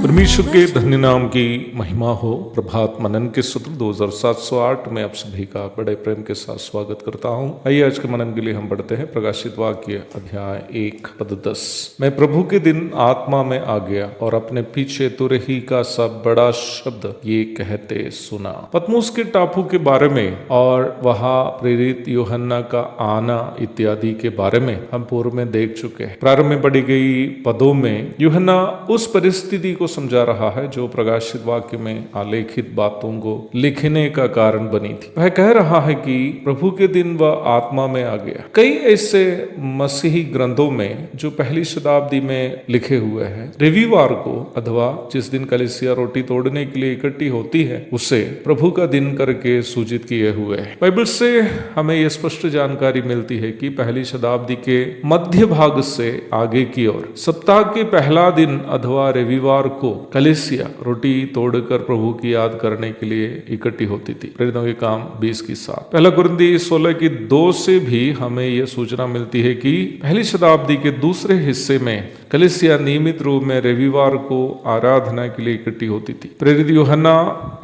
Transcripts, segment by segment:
परमेश्वर के धन्य नाम की महिमा हो। प्रभात मनन के सूत्र 2708 में आप सभी का बड़े प्रेम के साथ स्वागत करता हूं। आइए आज के मनन के लिए हम बढ़ते हैं। प्रकाशित वाक्य अध्याय 1 पद 10। मैं प्रभु के दिन आत्मा में आ गया और अपने पीछे तुरही का सब बड़ा शब्द ये कहते सुना। पतमुस के टापू के बारे में और वहां प्रेरित यूहन्ना का आना इत्यादि के बारे में हम पूर्व में देख चुके हैं। प्रारंभ में पढ़ी गई पदों में यूहन्ना उस परिस्थिति को समझा रहा है जो प्रकाशित वाक्य में आलेखित बातों को लिखने का कारण बनी थी। वह कह रहा है कि प्रभु के दिन वह आत्मा में आ गया। कई ऐसे मसीही ग्रंथों में जो पहली शताब्दी में लिखे हुए हैं, रविवार को अथवा जिस दिन कलीसिया रोटी तोड़ने के लिए इकट्ठी होती है उसे प्रभु का दिन करके सूचित किए हुए हैं। बाइबल से हमें यह स्पष्ट जानकारी मिलती है कि पहली शताब्दी के मध्य भाग से आगे की ओर सप्ताह के पहला दिन अथवा रविवार को कलीसिया रोटी तोड़कर प्रभु की याद करने के लिए इकट्ठी होती थी। प्रेरितों के काम 20 की 7। पहला कुरिन्थी 16 की 2 से भी हमें यह सूचना मिलती है कि पहली शताब्दी के दूसरे हिस्से में कलीसिया नियमित रूप में रविवार को आराधना के लिए इकट्ठी होती थी। प्रेरित यूहन्ना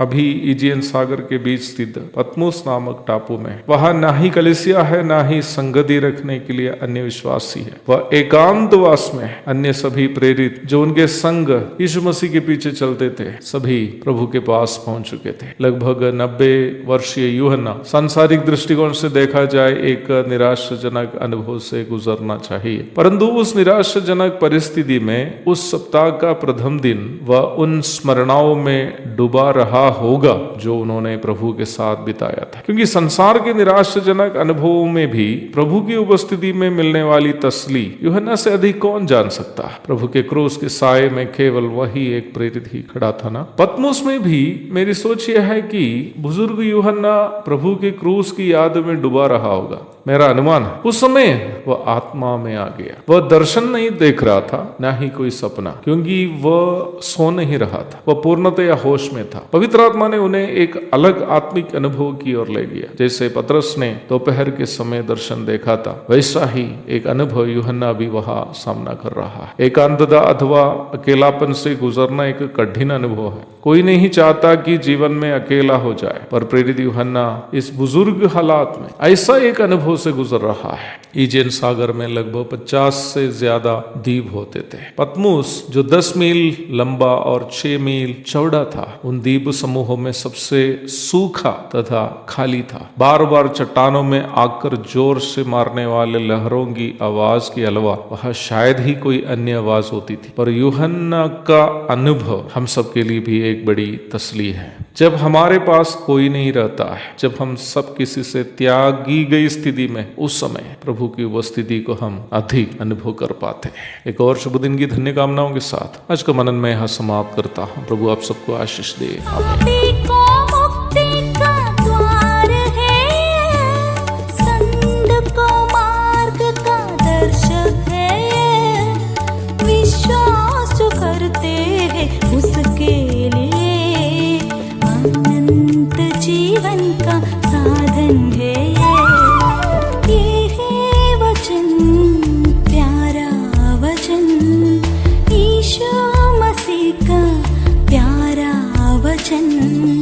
अभी इजियन सागर के बीच स्थित पतमुस नामक टापू में, वहां ना ही कलीसिया है ना ही संगति रखने के लिए अन्य विश्वासी है। वह एकांतवास में अन्य सभी प्रेरित जो उनके संग यीशु मसीह के पीछे चलते थे सभी प्रभु के पास पहुंच चुके थे। लगभग 90 वर्षीय यूहन्ना सांसारिक दृष्टिकोण से देखा जाए एक निराशाजनक अनुभव से गुजरना चाहिए, परंतु उस निराशाजनक परिस्थिति में उस सप्ताह का प्रथम दिन वह उन स्मरणाओं में डूबा रहा होगा जो उन्होंने प्रभु के साथ बिताया था। क्योंकि संसार के निराशाजनक अनुभवों में भी प्रभु की उपस्थिति में मिलने वाली तसल्ली यूहन्ना से अधिक कौन जान सकता। प्रभु के क्रूस के साये में केवल वही एक प्रेरित ही खड़ा था ना। पतमुस में भी मेरी सोच यह है कि बुजुर्ग यूहन्ना प्रभु के क्रूस की याद में डूबा रहा होगा। मेरा अनुमान है उस समय वह आत्मा में आ गया। वह दर्शन नहीं देख रहा था ना ही कोई सपना, क्योंकि वह सो नहीं रहा था, वह पूर्णतया होश में था। पवित्र आत्मा ने उन्हें एक अलग आत्मिक अनुभव की ओर ले गया। जैसे पतरस ने दोपहर के समय दर्शन देखा था, वैसा ही एक अनुभव यूहन्ना भी वहां सामना कर रहा है। एकांतता अथवा अकेलापन से गुजरना एक कठिन अनुभव है। कोई नहीं चाहता कि जीवन में अकेला हो जाए, पर प्रेरित यूहन्ना इस बुजुर्ग हालात में ऐसा एक अनुभव से गुजर रहा है। इजियन सागर में लगभग 50 से ज्यादा द्वीप होते थे। पतमुस जो 10 मील लंबा और 6 मील चौड़ा था, उन द्वीप समूहों में सबसे सूखा तथा खाली था। बार बार चट्टानों में आकर जोर से मारने वाले लहरों की आवाज के अलावा वहां शायद ही कोई अन्य आवाज होती थी। पर यूहन्ना का अनुभव हम सबके लिए भी एक बड़ी तसल्ली है। जब हमारे पास कोई नहीं रहता है, जब हम सब किसी से त्यागी गई स्थिति में, उस समय प्रभु की उपस्थिति को हम अधिक अनुभव कर पाते हैं। एक और शुभ दिन की धन्य कामनाओं के साथ आज का मनन में यहाँ समाप्त करता हूँ। प्रभु आप सबको आशीष दे। आमीन। उसके लिए अनंत जीवन का साधन है ये है वचन, प्यारा वचन, यीशु मसीह का प्यारा वचन।